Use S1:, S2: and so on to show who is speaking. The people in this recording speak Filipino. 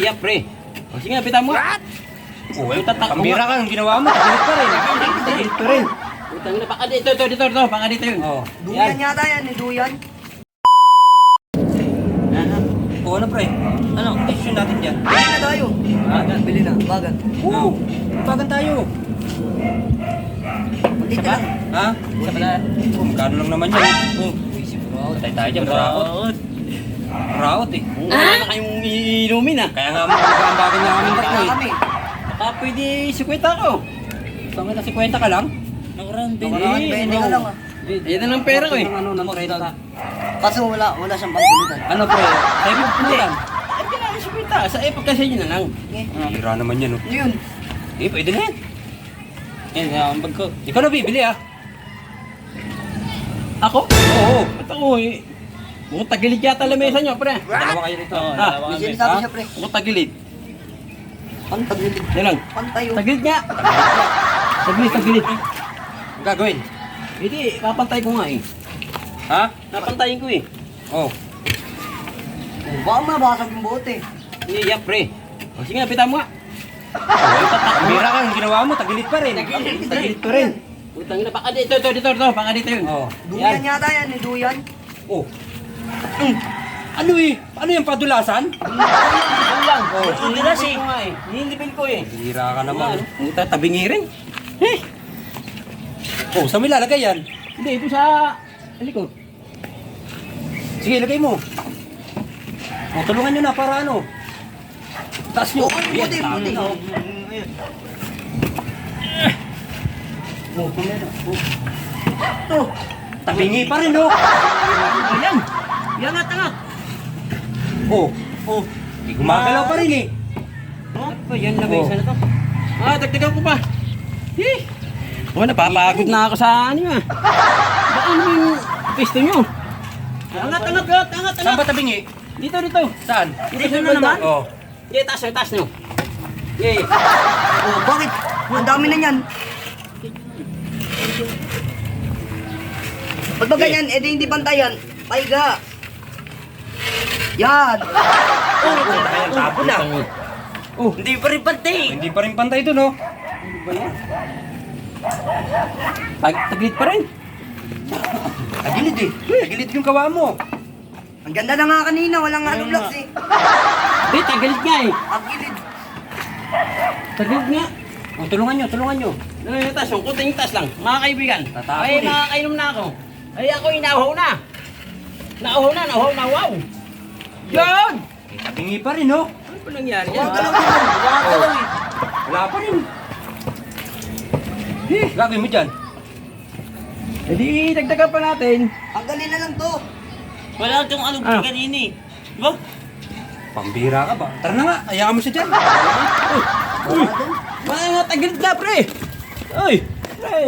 S1: yan, pre. O, sige, bitan mo.
S2: Oh, pambira ka, ang ginawa mo, tagilit pa rin. Tagilit pa rin.
S1: Utang na, baka dito, baka dito yun.
S2: Oh.
S3: Duyan yata yan, duyan.
S2: Oo na, pre. Ano, desisyon natin dyan.
S3: Bili na tayo.
S2: Bagan.
S3: Bili na, bagan.
S2: Oo, bagan tayo.
S3: Dito lang.
S2: Ha?
S1: Isa pala.
S2: Oh, magkano lang naman yan. Oh, patay tayo dyan, raot.
S1: Raot.
S2: Raot eh.
S1: Wala na kayong iinumin ah.
S2: Kaya nga magkakambagan niya kami tatlo
S3: Kaya
S2: eh.
S3: kami.
S1: Baka pwede 50 ako.
S2: Saan na 50 ka lang?
S1: Nakaraan,
S3: Nakaraan, 20 ka lang ah.
S1: Yan na lang pera ko eh.
S2: Ano, ng 30.
S3: Kaso wala siyang pagpulutan.
S2: Ano, pre? Tayo mo
S1: Hindi.
S2: lang.
S1: Ay, kailangan 50. Sa pagkasya nyo na lang.
S2: Hira naman yan, oh.
S3: Ano yun?
S2: Eh, pwede na yan.
S1: Yan, ang bag ko.
S2: Ikaw na bibili, ah.
S1: Ako?
S2: Oo.
S1: Ba't ako eh? Mukhang tagilid yata lamesa nyo, pre.
S2: Dalawa kayo rito.
S1: Oo,
S2: Ha?
S3: May sinasabi
S2: Ha?
S3: siya, pre.
S1: Mukhang tagilid.
S3: Pantag.
S1: Yan lang.
S3: Pantayo.
S1: Tagilid nga. Tagilid.
S2: Ang gagawin?
S1: Hindi, papantay ko nga eh.
S2: Ha?
S1: Napantayin ko eh.
S2: Oh.
S3: Baka mabasag yung bote.
S1: Hindi, yan, pre. O, sige nga, bitan mo nga.
S2: Pambira ka, ang ginawa mo, tagilit pa rin.
S1: Tagilid pa rin. Utang na, baka dito, baka dito yun.
S2: Oh.
S3: Duyan yata yan, duyan.
S2: Oh. Ano eh? Ano yung padulasan?
S1: Yan lang.
S2: Oh.
S1: Hindi na si. Nilibin ko eh.
S2: Hira ka naman.
S1: Ang tatabingi rin. Eh,
S2: Oh, saan mo ilalagay yan?
S1: hindi, ito sa likod.
S2: Sige, ilagay mo. Oh, tulungan nyo na para ano. Taas nyo.
S3: Oh, buti, buti.
S2: Oh, kumera. Oh. Tabingi pa rin, oh.
S1: Ayan. Yan angat.
S2: Oh. Oh. Di gumagalaw pa rin eh.
S1: Oh, yan na may isa na to. Dagdagan ko pa. Eh. Oh, napapagod na ako sa ano ah. Baka ano yung pisto nyo? Angat.
S2: Saan ba tabingi?
S1: Dito.
S2: Saan?
S1: Dito na naman.
S2: Oh.
S1: Yeah, taas nyo. Yeah.
S3: Oh, bakit? Ang dami na yan. Ba't ba ganyan? Eh di hindi pantayan. Paiga. Yan.
S2: Ayan, tapo na.
S1: Oh, hindi pa rin pantay.
S2: Hindi pa rin pantay dun, oh.
S1: Ano ba yan? Taglit pa rin.
S2: Tagilid eh. Tagilid yung kawa mo.
S3: Ang ganda na nga kanina, walang ano vlogs eh.
S1: Hindi, taglit nga eh.
S3: Ang gilid.
S1: Taglit nga.
S2: Oh, tulungan nyo.
S1: Ano yung taas? Yung kunting taas lang. Mga kaibigan.
S2: Tatapon
S1: Ay,
S2: eh.
S1: makakainom na ako. Ay, ako inauhaw na. Nauhaw na. Wow. Yan!
S2: Eh, tabingi pa rin, oh.
S1: Ano ba nangyari yan?
S3: Gumagalaw yun. Gumagalaw eh.
S2: Wala pa rin. Gagawin mo dyan.
S1: E di, dagdagan pa natin.
S3: Ang galing na lang to.
S4: Wala kang ano
S1: Ah.
S4: kanina eh. Diba?
S2: Pambira ka ba? Tara na nga, ayaw mo siya dyan.
S1: Mga taglit na, pre. Ay, pre.